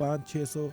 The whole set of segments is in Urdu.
500-600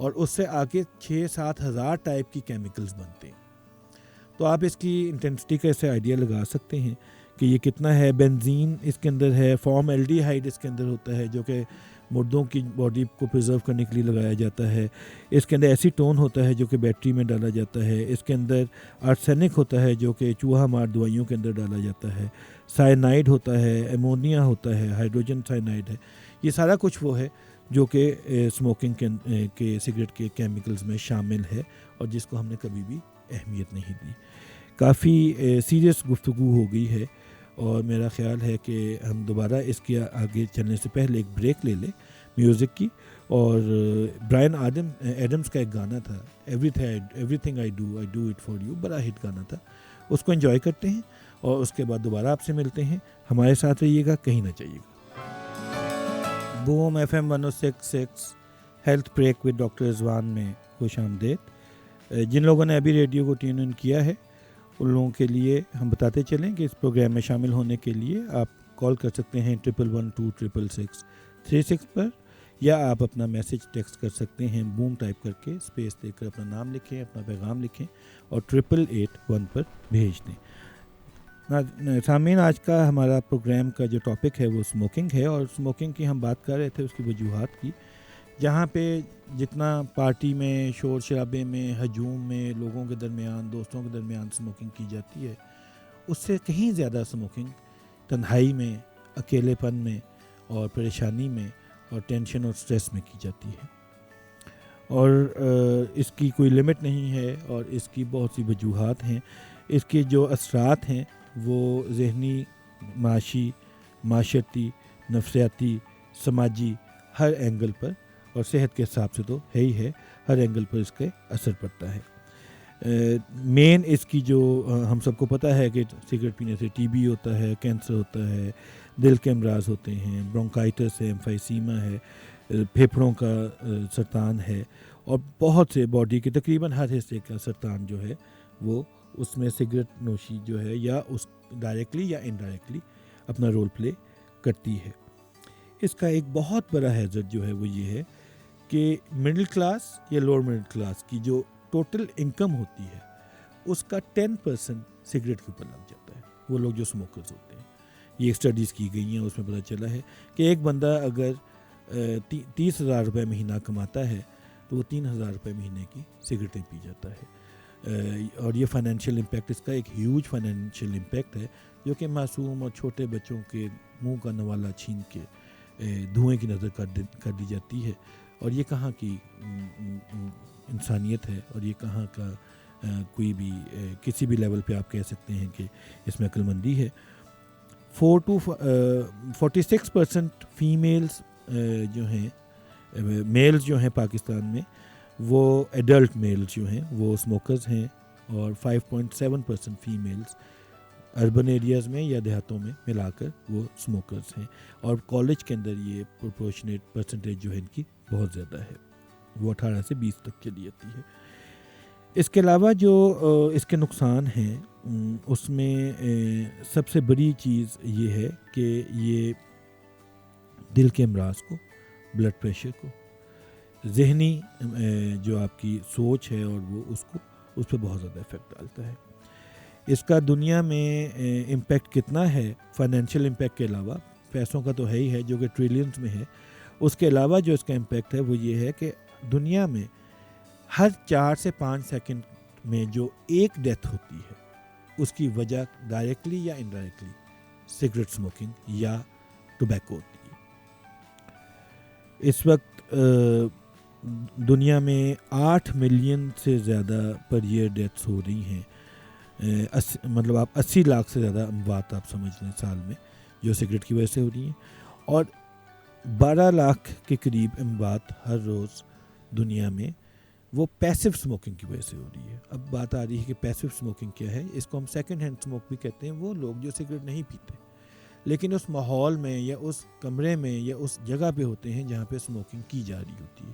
اور اس سے آگے 6-7 ہزار ٹائپ کی کیمیکلز بنتے ہیں. تو آپ اس کی انٹینسٹی کا اسے آئیڈیا لگا سکتے ہیں کہ یہ کتنا ہے. بینزین اس کے اندر ہے, فارم الڈیہائیڈ اس کے اندر ہوتا ہے جو کہ مردوں کی باڈی کو پرزرو کرنے کے لیے لگایا جاتا ہے. اس کے اندر ایسیٹون ہوتا ہے جو کہ بیٹری میں ڈالا جاتا ہے. اس کے اندر آرسینک ہوتا ہے جو کہ چوہا مار دوائیوں کے اندر ڈالا جاتا ہے. سائنائڈ ہوتا ہے, ایمونیا ہوتا ہے, ہائیڈروجن سائنائڈ ہے. یہ سارا کچھ وہ ہے جو کہ اسموکنگ کے سگریٹ کے کیمیکلز میں شامل ہے اور جس کو ہم نے کبھی بھی اہمیت نہیں دی. کافی سیریس گفتگو ہو گئی ہے اور میرا خیال ہے کہ ہم دوبارہ اس کے آگے چلنے سے پہلے ایک بریک لے لیں میوزک کی. اور برائن ایڈمز کا ایک گانا تھا, every thing I do it for you, بڑا ہٹ گانا تھا, اس کو انجوائے کرتے ہیں اور اس کے بعد دوبارہ آپ سے ملتے ہیں. ہمارے ساتھ رہیے گا, کہیں نہ جائیے گا. Boom FM 106.6 health break with doctor Rizwan میں خوش آمدید. جن لوگوں نے ابھی ریڈیو کو ٹیون ان کیا ہے ان لوگوں کے لیے ہم بتاتے چلیں کہ اس پروگرام میں شامل ہونے کے لیے آپ کال کر سکتے ہیں 1112-666-36 پر, یا آپ اپنا میسج ٹیکسٹ کر سکتے ہیں بوم ٹائپ کر کے اسپیس دے کر اپنا نام لکھیں, اپنا پیغام لکھیں اور 8881 پر بھیج دیں. سامعین, آج کا ہمارا پروگرام کا جو ٹاپک ہے وہ اسموکنگ ہے اور اسموکنگ کی ہم بات کر رہے تھے اس کی وجوہات کی. جہاں پہ جتنا پارٹی میں, شور شرابے میں, ہجوم میں, لوگوں کے درمیان, دوستوں کے درمیان اسموکنگ کی جاتی ہے, اس سے کہیں زیادہ اسموکنگ تنہائی میں, اکیلے پن میں اور پریشانی میں اور ٹینشن اور سٹریس میں کی جاتی ہے. اور اس کی کوئی لمٹ نہیں ہے اور اس کی بہت سی وجوہات ہیں. اس کے جو اثرات ہیں وہ ذہنی, معاشی, معاشرتی, نفسیاتی, سماجی, ہر اینگل پر, اور صحت کے حساب سے تو ہے ہی ہے, ہر اینگل پر اس کا اثر پڑتا ہے. مین اس کی جو ہم سب کو پتہ ہے کہ سگریٹ پینے سے ٹی بی ہوتا ہے, کینسر ہوتا ہے, دل کے امراض ہوتے ہیں, برونکائٹس ہے, ایمفائسیما ہے, پھیپھڑوں کا سرطان ہے, اور بہت سے باڈی کے تقریباً ہر حصے کا سرطان جو ہے وہ اس میں سگریٹ نوشی جو ہے یا اس ڈائریکٹلی یا انڈائریکٹلی اپنا رول پلے کرتی ہے. اس کا ایک بہت بڑا ہیزرڈ جو ہے وہ یہ ہے کہ مڈل کلاس یا لوور مڈل کلاس کی جو ٹوٹل انکم ہوتی ہے اس کا 10% سگریٹ کے اوپر لگ جاتا ہے. وہ لوگ جو اسموکرز ہوتے ہیں, یہ اسٹڈیز کی گئی ہیں, اس میں پتہ چلا ہے کہ ایک بندہ اگر 30,000 روپے مہینہ کماتا ہے تو وہ 3,000 روپے مہینے کی سگریٹیں پی جاتا ہے. اور یہ فائنینشیل امپیکٹ, اس کا ایک ہیوج فائنینشیل امپیکٹ ہے جو کہ معصوم اور چھوٹے بچوں کے منہ کا نوالا چھین کے دھوئیں کی نظر کر دی جاتی ہے. اور یہ کہاں کی انسانیت ہے, اور یہ کہاں کا کوئی بھی کسی بھی لیول پہ آپ کہہ سکتے ہیں کہ اس میں عقل مندی ہے. 46% فیمیلز جو ہیں, میلز جو ہیں پاکستان میں, وہ ایڈلٹ میلز جو ہیں وہ اسموکرز ہیں, اور 5.7% فیمیلز اربن ایریاز میں یا دیہاتوں میں ملا کر وہ اسموکرز ہیں. اور کالج کے اندر یہ پروپورشنیٹ پرسنٹیج جو ہے ان کی بہت زیادہ ہے, وہ 18 سے 20 تک چلی جاتی ہے. اس کے علاوہ جو اس کے نقصان ہیں اس میں سب سے بڑی چیز یہ ہے کہ یہ دل کے امراض کو, بلڈ پریشر کو, ذہنی جو آپ کی سوچ ہے اور وہ اس پہ بہت زیادہ افیکٹ ڈالتا ہے. اس کا دنیا میں امپیکٹ کتنا ہے, فائنینشیل امپیکٹ کے علاوہ, پیسوں کا تو ہے ہی ہے جو کہ ٹریلینز میں ہے, اس کے علاوہ جو اس کا امپیکٹ ہے وہ یہ ہے کہ دنیا میں ہر 4 سے 5 سیکنڈ میں جو ایک ڈیتھ ہوتی ہے اس کی وجہ ڈائریکٹلی یا انڈائریکٹلی سگریٹ اسموکنگ یا ٹوبیکو ہوتی ہے. اس وقت دنیا میں 8 ملین سے زیادہ پر ایئر ڈیتھس ہو رہی ہیں, مطلب آپ 80 لاکھ سے زیادہ اموات آپ سمجھ لیں سال میں جو سگریٹ کی وجہ سے ہو رہی ہیں, اور 12 لاکھ کے قریب اموات ہر روز دنیا میں وہ پیسو اسموکنگ کی وجہ سے ہو رہی ہے. اب بات آ رہی ہے کہ پیسو اسموکنگ کیا ہے. اس کو ہم سیکنڈ ہینڈ اسموک بھی کہتے ہیں. وہ لوگ جو سگریٹ نہیں پیتے لیکن اس ماحول میں یا اس کمرے میں یا اس جگہ پہ ہوتے ہیں جہاں پہ اسموکنگ کی جا رہی ہوتی ہے,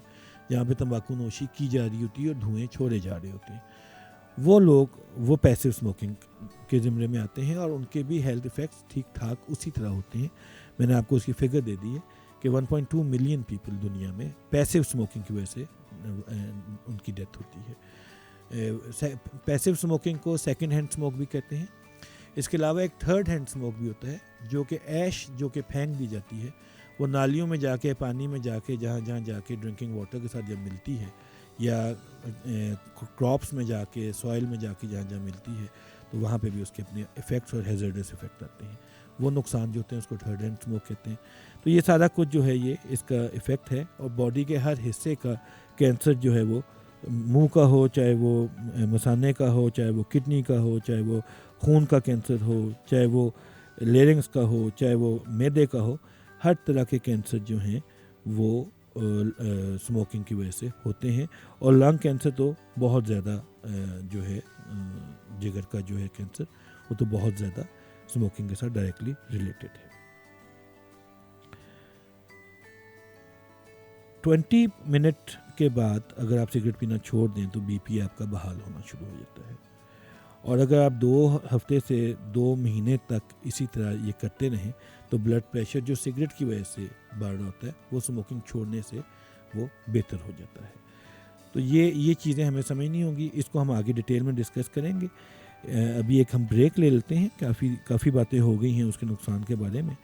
جہاں پہ تمباکو نوشی کی جا رہی ہوتی ہے اور دھوئیں چھوڑے جا رہے ہوتے ہیں. وہ لوگ وہ پیسو اسموکنگ کے زمرے میں آتے ہیں اور ان کے بھی ہیلتھ ایفیکٹس ٹھیک ٹھاک اسی طرح ہوتے ہیں. میں نے آپ کو اس کی فگر دے دی ہے کہ 1.2 ملین پیپل دنیا میں پیسو اسموکنگ کی وجہ سے ان کی ڈیتھ ہوتی ہے. پیسو اسموکنگ کو سیکنڈ ہینڈ اسموک بھی کہتے ہیں. اس کے علاوہ ایک تھرڈ ہینڈ اسموک بھی ہوتا ہے جو کہ ایش جو کہ پھینک دی جاتی ہے, وہ نالیوں میں جا کے, پانی میں جا کے, جہاں جا کے ڈرنکنگ واٹر کے ساتھ جب ملتی ہے, یا کراپس میں جا کے, سوائل میں جا کے جہاں ملتی ہے, تو وہاں پہ بھی اس کے اپنے افیکٹس اور ہیزرڈس افیکٹ آتے ہیں. وہ نقصان جو ہوتے ہیں اس کو تھرڈ ہینڈ اسموک کہتے ہیں. تو یہ سارا کچھ جو ہے یہ اس کا افیکٹ ہے, اور باڈی کے ہر حصے کا کینسر جو ہے وہ منہ کا ہو, چاہے وہ مثانے کا ہو, چاہے وہ کڈنی کا ہو, چاہے وہ خون کا کینسر ہو, چاہے وہ لیرنگس کا ہو, چاہے وہ معدے کا ہو, ہر طرح کے کینسر جو ہیں وہ اسموکنگ کی وجہ سے ہوتے ہیں. اور لنگ کینسر تو بہت زیادہ جو ہے, جگر کا جو ہے کینسر, وہ تو بہت زیادہ اسموکنگ کے ساتھ ڈائریکٹلی ریلیٹڈ ہے. 20 منٹ کے بعد اگر آپ سگریٹ پینا چھوڑ دیں تو بی پی آپ کا بحال ہونا شروع ہو جاتا ہے. اور اگر آپ 2 ہفتے سے 2 مہینے تک اسی طرح یہ کرتے رہیں تو بلڈ پریشر جو سگریٹ کی وجہ سے بڑھ رہا ہوتا ہے وہ اسموکنگ چھوڑنے سے وہ بہتر ہو جاتا ہے. تو یہ چیزیں ہمیں سمجھنی ہوں گی. اس کو ہم آگے ڈیٹیل میں ڈسکس کریں گے. ابھی ایک ہم بریک لے لیتے ہیں. کافی باتیں ہو گئی ہیں اس کے نقصان کے بارے میں.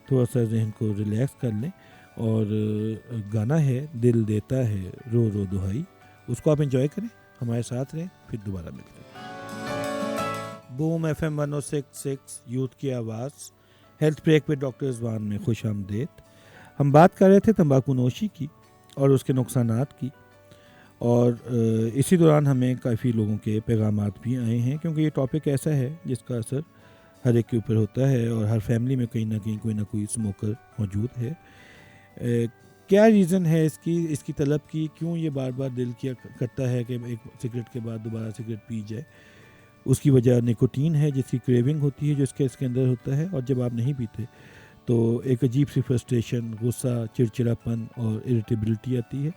تھوڑا سا ذہن کو ریلیکس کر لیں, اور گانا ہے دل دیتا ہے رو رو دہائی, اس کو آپ انجوائے کریں, ہمارے ساتھ رہیں, پھر دوبارہ ملتے ہیں. بوم FM 106.6 یوتھ کی آواز, ہیلتھ بریک پہ ڈاکٹر رضوان میں خوش آمدید. ہم بات کر رہے تھے تمباکو نوشی کی اور اس کے نقصانات کی, اور اسی دوران ہمیں کافی لوگوں کے پیغامات بھی آئے ہیں, کیونکہ یہ ٹاپک ایسا ہے جس کا اثر ہر ایک کے اوپر ہوتا ہے, اور ہر فیملی میں کہیں نہ کوئی اسموکر موجود ہے. کیا ریزن ہے اس کی طلب کی, کیوں یہ بار بار دل کیا کرتا ہے کہ ایک سگریٹ کے بعد دوبارہ سگریٹ پی جائے؟ اس کی وجہ نکوٹین ہے جس کی کریونگ ہوتی ہے, جو اس کے اندر ہوتا ہے, اور جب آپ نہیں پیتے تو ایک عجیب سی فرسٹریشن, غصہ, چڑچڑاپن اور اریٹیبلٹی آتی ہے.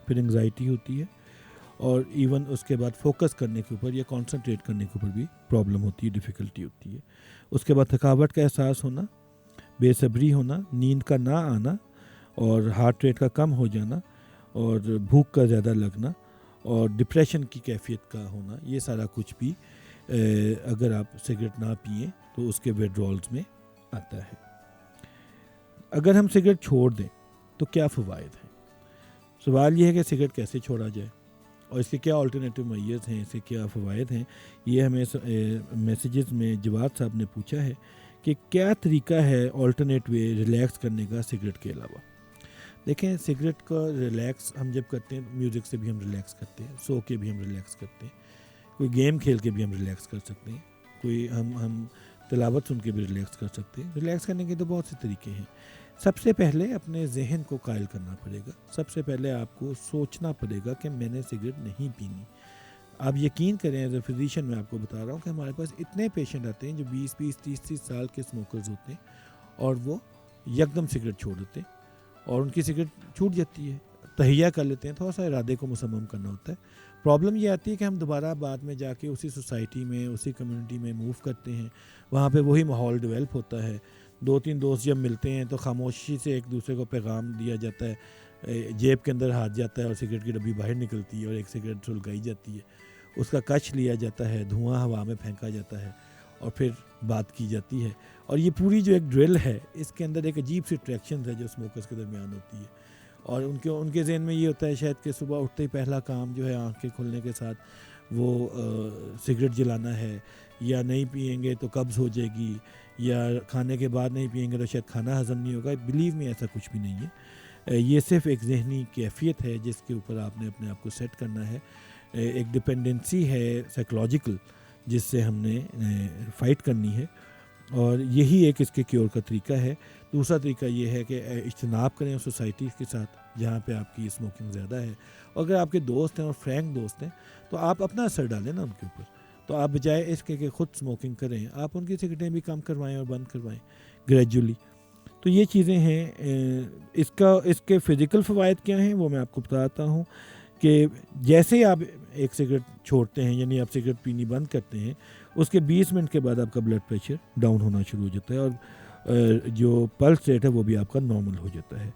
پھر انگزائٹی ہوتی ہے, اور ایون اس کے بعد فوکس کرنے کے اوپر یا کانسنٹریٹ کرنے کے اوپر بھی پرابلم ہوتی ہے, ڈیفیکلٹی ہوتی ہے. اس کے بعد تھکاوٹ کا احساس ہونا, بے صبری ہونا, نیند کا نہ آنا, اور ہارٹ ریٹ کا کم ہو جانا, اور بھوک کا زیادہ لگنا, اور ڈپریشن کی کیفیت کا ہونا, یہ سارا کچھ بھی اگر آپ سگریٹ نہ پئیں تو اس کے ویڈرولز میں آتا ہے. اگر ہم سگریٹ چھوڑ دیں تو کیا فوائد ہیں؟ سوال یہ ہے کہ سگریٹ کیسے چھوڑا جائے, اور اس کے کیا آلٹرنیٹیو میئرز ہیں, اس کے کیا فوائد ہیں. یہ ہمیں میسیجز میں جواد صاحب نے پوچھا ہے کہ کیا طریقہ ہے آلٹرنیٹ وے ریلیکس کرنے کا سگریٹ کے علاوہ. دیکھیں, سگریٹ کا ریلیکس ہم جب کرتے ہیں, میوزک سے بھی ہم ریلیکس کرتے ہیں, سو کے بھی ہم ریلیکس کرتے ہیں, کوئی گیم کھیل کے بھی ہم ریلیکس کر سکتے ہیں, کوئی ہم تلاوت سن کے بھی ریلیکس کر سکتے ہیں. ریلیکس کرنے کے تو بہت سے طریقے ہیں. سب سے پہلے اپنے ذہن کو قائل کرنا پڑے گا. سب سے پہلے آپ کو سوچنا پڑے گا کہ میں نے سگریٹ نہیں پینی. آپ یقین کریں, ایز اے فزیشین میں آپ کو بتا رہا ہوں کہ ہمارے پاس اتنے پیشنٹ آتے ہیں جو 20 30 سال کے اسموکرز ہوتے ہیں, اور وہ یکدم سگریٹ چھوڑ دیتے ہیں, اور ان کی سگریٹ چھوٹ جاتی ہے. تہیہ کر لیتے ہیں, تھوڑا سا ارادے کو مصمم کرنا ہوتا ہے. پرابلم یہ آتی ہے کہ ہم دوبارہ بعد میں جا کے اسی سوسائٹی میں, اسی کمیونٹی میں موو کرتے ہیں, وہاں پہ وہی ماحول ڈیولپ ہوتا ہے. 2-3 دوست جب ملتے ہیں تو خاموشی سے ایک دوسرے کو پیغام دیا جاتا ہے, جیب کے اندر ہاتھ جاتا ہے اور سگریٹ کی ڈبی باہر نکلتی ہے, اور ایک سگریٹ سلگائی جاتی ہے, اس کا کچ لیا جاتا ہے, دھواں ہوا میں پھینکا جاتا ہے, اور پھر بات کی جاتی ہے. اور یہ پوری جو ایک ڈرل ہے, اس کے اندر ایک عجیب سی اٹریکشن ہے جو اسموکرز کے درمیان ہوتی ہے. اور ان کے ذہن میں یہ ہوتا ہے شاید کہ صبح اٹھتے ہی پہلا کام جو ہے آنکھیں کھلنے کے ساتھ وہ سگریٹ جلانا ہے, یا نہیں پئیں گے تو قبض ہو جائے گی, یا کھانے کے بعد نہیں پئیں گے تو شاید کھانا ہضم نہیں ہوگا. بلیو میں ایسا کچھ بھی نہیں ہے. یہ صرف ایک ذہنی کیفیت ہے جس کے اوپر آپ نے اپنے آپ کو سیٹ کرنا ہے. ایک ڈپینڈنسی ہے سائیکولوجیکل جس سے ہم نے فائٹ کرنی ہے, اور یہی ایک اس کے کیور کا طریقہ ہے. دوسرا طریقہ یہ ہے کہ اجتناب کریں سوسائٹی کے ساتھ جہاں پہ آپ کی اسموکنگ زیادہ ہے. اور اگر آپ کے دوست ہیں اور فرینک دوست ہیں تو آپ اپنا اثر ڈالیں نا ان کے اوپر. تو آپ بجائے اس کے کہ خود اسموکنگ کریں, آپ ان کی سگریٹیں بھی کم کروائیں اور بند کروائیں گریجولی. تو یہ چیزیں ہیں. اس کے فزیکل فوائد کیا ہیں وہ میں آپ کو بتاتا ہوں کہ جیسے آپ ایک سگریٹ چھوڑتے ہیں, یعنی آپ سگریٹ پینی بند کرتے ہیں, اس کے 20 منٹ کے بعد آپ کا بلڈ پریشر ڈاؤن ہونا شروع ہو جاتا ہے, اور جو پلس ریٹ ہے وہ بھی آپ کا نارمل ہو جاتا ہے.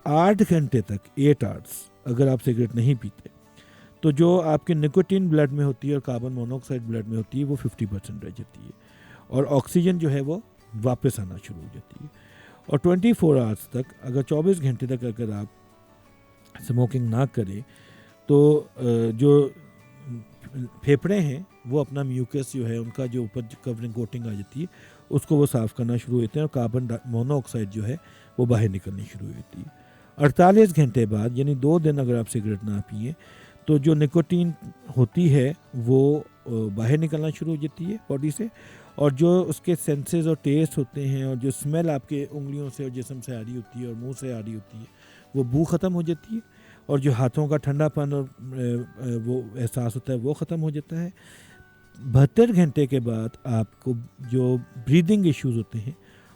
8 گھنٹے تک 8 آورس اگر آپ سگریٹ نہیں پیتے تو جو آپ کے نکوٹین بلڈ میں ہوتی ہے اور کاربن مونوکسائڈ بلڈ میں ہوتی ہے وہ 50% رہ جاتی ہے، اور آکسیجن جو ہے وہ واپس آنا شروع ہو جاتی ہے. اور 24 آورس تک، اگر 24 گھنٹے تک اگر آپ اسموکنگ نہ کریں تو جو پھیپھڑے ہیں وہ اپنا میوکس جو ہے ان کا جو اوپر کورنگ کوٹنگ آ جاتی ہے اس کو وہ صاف کرنا شروع ہوتے ہیں، اور کاربن مونو آکسائڈ جو ہے وہ باہر نکلنی شروع ہوتی ہے. 48 گھنٹے بعد، یعنی 2 دن اگر آپ سگریٹ نہ پئیں تو جو نکوٹین ہوتی ہے وہ باہر نکلنا شروع ہو جاتی ہے باڈی سے، اور جو اس کے سینسز اور ٹیسٹ ہوتے ہیں اور جو اسمیل آپ کے انگلیوں سے اور جسم سے آ رہی ہوتی ہے اور منہ سے آ رہی ہوتی ہے وہ بو ختم ہو جاتی ہے، اور جو ہاتھوں کا ٹھنڈا پن اور وہ احساس ہوتا ہے وہ ختم ہو جاتا ہے. 72 گھنٹے کے بعد آپ کو جو بریدنگ ایشوز ہوتے ہیں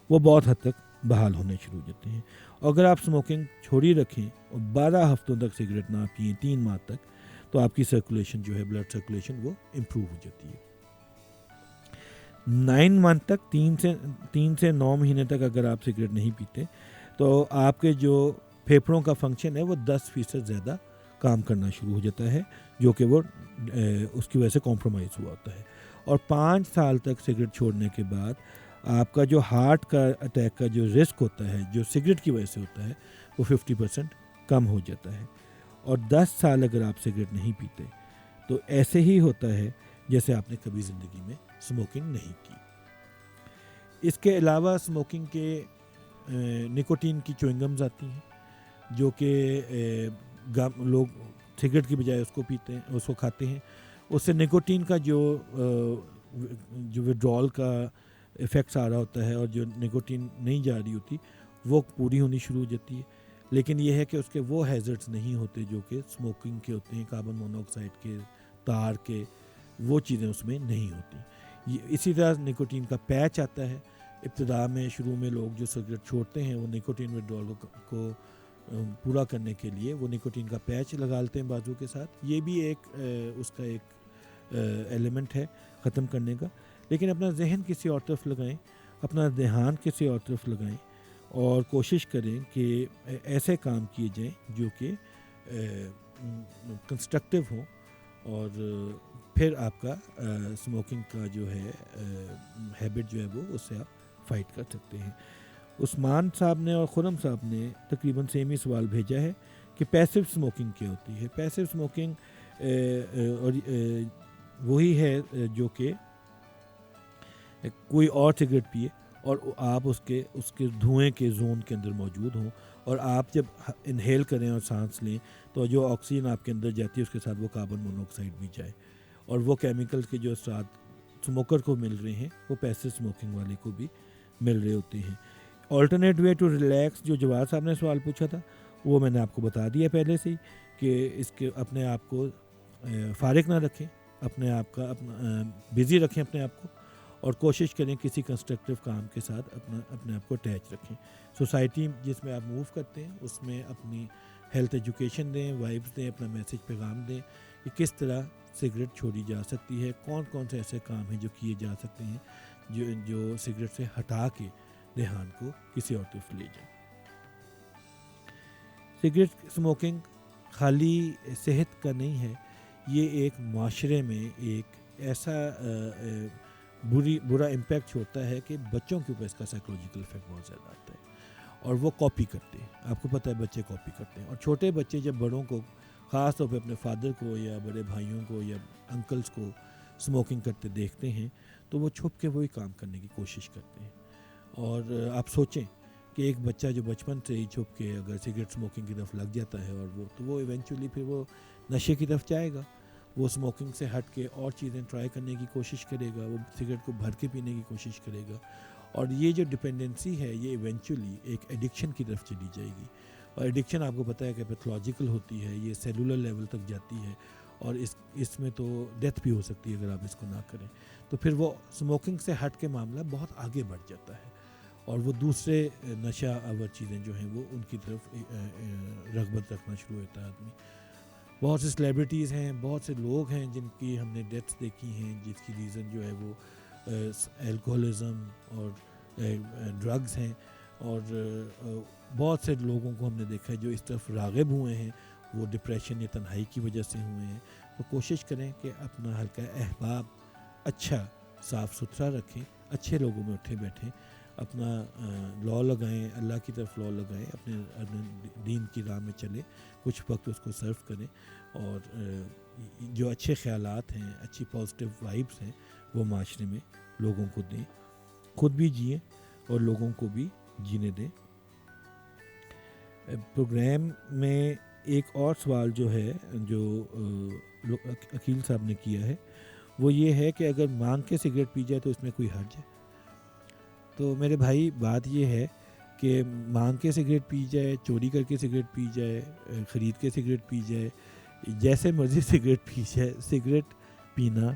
وہ بہت حد تک بحال ہونے شروع ہو جاتے ہیں. اور اگر آپ اسموکنگ چھوڑی رکھیں اور 12 ہفتوں تک سگریٹ نہ پئیں، 3 ماہ تک، تو آپ کی سرکولیشن جو ہے بلڈ سرکولیشن وہ امپروو ہو جاتی ہے. 9 منتھ تک، 3 سے 9 مہینے تک اگر آپ سگریٹ نہیں پیتے تو آپ کے جو پھیپھڑوں کا فنکشن ہے وہ 10% زیادہ کام کرنا شروع ہو جاتا ہے، جو کہ وہ اس کی وجہ سے کمپرومائز ہوا ہوتا ہے. اور 5 سال تک سگریٹ چھوڑنے کے بعد آپ کا جو ہارٹ کا اٹیک کا جو رسک ہوتا ہے جو سگریٹ کی وجہ سے ہوتا ہے وہ 50% کم ہو جاتا ہے. اور 10 سال اگر آپ سگریٹ نہیں پیتے تو ایسے ہی ہوتا ہے جیسے آپ نے کبھی زندگی میں اسموکنگ نہیں کی. اس کے علاوہ اسموکنگ کے نکوٹین کی چوئنگمز آتی ہیں جو کہ لوگ سگریٹ کی بجائے اس کو پیتے ہیں، اس کو کھاتے ہیں. اس سے نکوٹین کا جو وڈرال کا ایفیکٹس آ رہا ہوتا ہے اور جو نکوٹین نہیں جا رہی ہوتی وہ پوری ہونی شروع ہو جاتی ہے. لیکن یہ ہے کہ اس کے وہ ہیزرڈز نہیں ہوتے جو کہ اسموکنگ کے ہوتے ہیں، کاربن مونوکسائڈ کے، تار کے، وہ چیزیں اس میں نہیں ہوتی. اسی طرح نکوٹین کا پیچ آتا ہے. ابتدا میں شروع میں لوگ جو سگریٹ چھوڑتے ہیں وہ نکوٹین وڈرال کو پورا کرنے کے لیے وہ نکوٹین کا پیچ لگالتے ہیں بازو کے ساتھ. یہ بھی ایک اس کا ایک ایلیمنٹ ہے ختم کرنے کا. لیکن اپنا ذہن کسی اور طرف لگائیں، اپنا دھیان کسی اور طرف لگائیں اور کوشش کریں کہ ایسے کام کیے جائیں جو کہ کنسٹرکٹیو ہوں، اور پھر آپ کا اسموکنگ کا جو ہے ہیبٹ جو ہے وہ اس سے آپ فائٹ کر سکتے ہیں. عثمان صاحب نے اور خرم صاحب نے تقریباً سیم ہی سوال بھیجا ہے کہ پیسو اسموکنگ کیا ہوتی ہے. پیسو اسموکنگ وہی ہے جو کہ کوئی اور سگریٹ پیے اور آپ اس کے دھوئیں کے زون کے اندر موجود ہوں، اور آپ جب انہیل کریں اور سانس لیں تو جو آکسیجن آپ کے اندر جاتی ہے اس کے ساتھ وہ کاربن مونوکسائڈ بھی جائے، اور وہ کیمیکل کے جو اثرات اسموکر کو مل رہے ہیں وہ پیسو اسموکنگ والے کو بھی مل رہے ہوتے ہیں. آلٹرنیٹ وے ٹو ریلیکس، جو جواد صاحب نے سوال پوچھا تھا وہ میں نے آپ کو بتا دیا پہلے سے ہی کہ اس کے اپنے آپ کو فارغ نہ رکھیں، اپنے آپ کا بزی رکھیں اپنے آپ کو، اور کوشش کریں کسی کنسٹرکٹیو کام کے ساتھ اپنے آپ کو اٹیچ رکھیں. سوسائٹی جس میں آپ موو کرتے ہیں اس میں اپنی ہیلتھ ایجوکیشن دیں، وائبس دیں، اپنا میسج پیغام دیں کہ کس طرح سگریٹ چھوڑی جا سکتی ہے، کون کون سے ایسے کام ہیں جو کیے جا سکتے ہیں جو سگریٹ سے ہٹا کے دھیان کو کسی اور طرف لے جائیں. سگریٹ اسموکنگ خالی صحت کا نہیں ہے، یہ ایک معاشرے میں ایک ایسا برا امپیکٹ چھوڑتا ہے کہ بچوں کے اوپر اس کا سائیکولوجیکل افیکٹ بہت زیادہ آتا ہے، اور وہ کاپی کرتے ہیں. آپ کو پتہ ہے بچے کاپی کرتے ہیں، اور چھوٹے بچے جب بڑوں کو، خاص طور پہ اپنے فادر کو یا بڑے بھائیوں کو یا انکلز کو اسموکنگ کرتے دیکھتے ہیں تو وہ چھپ کے وہی کام کرنے کی کوشش کرتے ہیں. اور آپ سوچیں کہ ایک بچہ جو بچپن سے ہی چھپ کے اگر سگریٹ اسموکنگ کی طرف لگ جاتا ہے اور وہ ایونچولی پھر وہ نشے کی طرف جائے گا، وہ اسموکنگ سے ہٹ کے اور چیزیں ٹرائی کرنے کی کوشش کرے گا، وہ سگریٹ کو بھر کے پینے کی کوشش کرے گا، اور یہ جو ڈپینڈنسی ہے یہ ایونچولی ایک ایڈکشن کی طرف چلی جائے گی. اور ایڈکشن آپ کو پتہ ہے کہ پیتھولوجیکل ہوتی ہے، یہ سیلولر لیول تک جاتی ہے، اور اس میں تو ڈیتھ بھی ہو سکتی ہے اگر آپ اس کو نہ کریں. تو پھر وہ اسموکنگ سے ہٹ کے معاملہ بہت آگے بڑھ جاتا ہے، اور وہ دوسرے نشہ آور چیزیں جو ہیں وہ ان کی طرف رغبت رکھنا شروع ہوتا ہے آدمی. بہت سے سیلیبریٹیز ہیں، بہت سے لوگ ہیں جن کی ہم نے ڈیتھس دیکھی ہیں جس کی ریزن جو ہے وہ الکوہولزم اور ڈرگز ہیں، اور بہت سے لوگوں کو ہم نے دیکھا ہے جو اس طرف راغب ہوئے ہیں وہ ڈپریشن یا تنہائی کی وجہ سے ہوئے ہیں، تو کوشش کریں کہ اپنا حلقہ احباب اچھا صاف ستھرا رکھیں، اچھے لوگوں میں اٹھے بیٹھیں، اپنا لا لگائیں، اللہ کی طرف لا لگائیں، اپنے دین کی راہ میں چلیں، کچھ وقت اس کو سرو کریں، اور جو اچھے خیالات ہیں، اچھی پازیٹیو وائبس ہیں، وہ معاشرے میں لوگوں کو دیں، خود بھی جئیں اور لوگوں کو بھی جینے دیں۔ پروگرام میں ایک اور سوال جو ہے جو عقیل صاحب نے کیا ہے، وہ یہ ہے کہ اگر مانگ کے سگریٹ پی جائے تو اس میں کوئی حرج ہے؟ تو میرے بھائی بات یہ ہے کہ مانگ کے سگریٹ پی جائے، چوری کر کے سگریٹ پی جائے، خرید کے سگریٹ پی جائے، جیسے مرضی سگریٹ پی جائے، سگریٹ پینا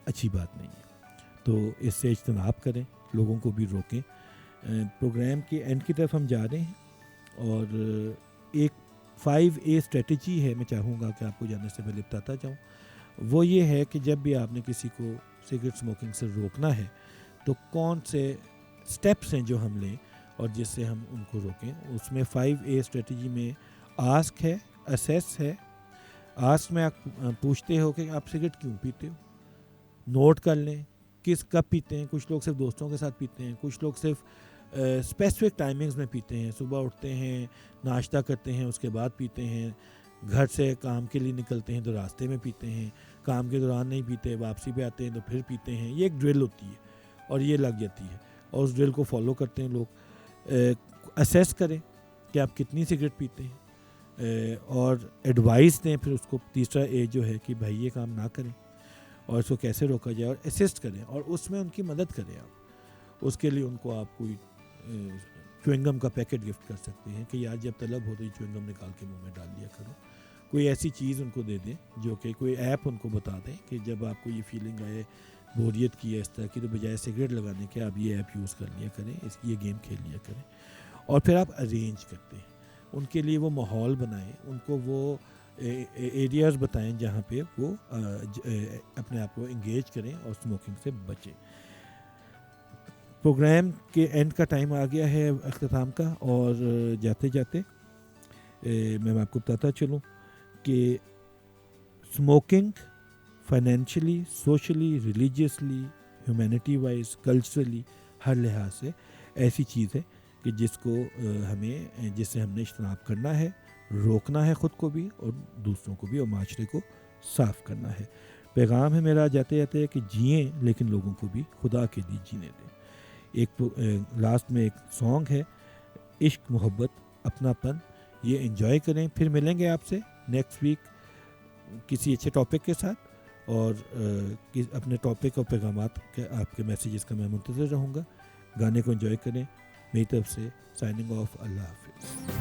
اچھی بات نہیں ہے، تو اس سے اجتناب کریں، لوگوں کو بھی روکیں۔ پروگرام کے اینڈ کی طرف ہم جا رہے ہیں، اور ایک 5A اسٹریٹجی ہے، میں چاہوں گا کہ آپ کو جانے سے پہلے بتاتا جاؤں۔ وہ یہ ہے کہ جب بھی آپ نے کسی کو سگریٹ اسموکنگ سے روکنا ہے تو کون سے سٹیپس ہیں جو ہم لیں اور جس سے ہم ان کو روکیں۔ اس میں 5A اسٹریٹجی میں آسک ہے، اسیس ہے۔ آسک میں آپ پوچھتے ہو کہ آپ سگریٹ کیوں پیتے ہو، نوٹ کر لیں کب پیتے ہیں۔ کچھ لوگ صرف دوستوں کے ساتھ پیتے ہیں، کچھ لوگ صرف اسپیسیفک ٹائمنگز میں پیتے ہیں، صبح اٹھتے ہیں، ناشتہ کرتے ہیں، اس کے بعد پیتے ہیں، گھر سے کام کے لیے نکلتے ہیں تو راستے میں پیتے ہیں، کام کے دوران نہیں پیتے، واپسی پہ آتے ہیں تو پھر پیتے ہیں۔ یہ ایک ڈرل ہوتی ہے اور یہ لگ جاتی ہے، اور اس ڈرل کو فالو کرتے ہیں لوگ۔ اسیس کریں کہ آپ کتنی سگریٹ پیتے ہیں، اور ایڈوائس دیں پھر اس کو۔ تیسرا اے جو ہے کہ بھائی یہ کام نہ کریں، اور اس کو کیسے روکا جائے، اور اسسٹ کریں، اور اس میں ان کی مدد کریں۔ آپ اس کے لیے ان کو آپ کوئی چوئنگم کا پیکٹ گفٹ کر سکتے ہیں کہ یار جب طلب ہو تو یہ چوئنگم نکال کے منہ میں ڈال لیا کرو۔ کوئی ایسی چیز ان کو دے دیں، جو کہ کوئی ایپ ان کو بتا دیں کہ جب آپ کو یہ فیلنگ آئے، بوریت کی ہے اس طرح کی، تو بجائے سگریٹ لگانے کے آپ یہ ایپ یوز کر لیا کریں، یہ گیم کھیل لیا کریں۔ اور پھر آپ ارینج کرتے ہیں، ان کے لیے وہ ماحول بنائیں، ان کو وہ ایریاز بتائیں جہاں پہ وہ اپنے آپ کو انگیج کریں اور اسموکنگ سے بچیں۔ پروگرام کے اینڈ کا ٹائم آ گیا ہے، اختتام کا، اور جاتے جاتے میں آپ کو بتاتا چلوں کہ smoking financially, socially, religiously, humanity wise, culturally, ہر لحاظ سے ایسی چیز ہے کہ جس سے ہم نے اجتناب کرنا ہے، روکنا ہے خود کو بھی اور دوسروں کو بھی، اور معاشرے کو صاف کرنا ہے۔ پیغام ہے میرا جاتے جاتے کہ جئیں لیکن لوگوں کو بھی خدا کے لیے جینے دیں۔ ایک لاسٹ میں ایک سانگ ہے، عشق، محبت، اپنا پن، یہ انجوائے کریں۔ پھر ملیں گے آپ سے نیکسٹ ویک کسی اچھے ٹاپک کے ساتھ، اور اپنے ٹاپک اور پیغامات کے آپ کے میسیجز کا میں منتظر رہوں گا۔ گانے کو انجوائے کریں۔ میری طرف سے سائننگ آف، اللہ حافظ۔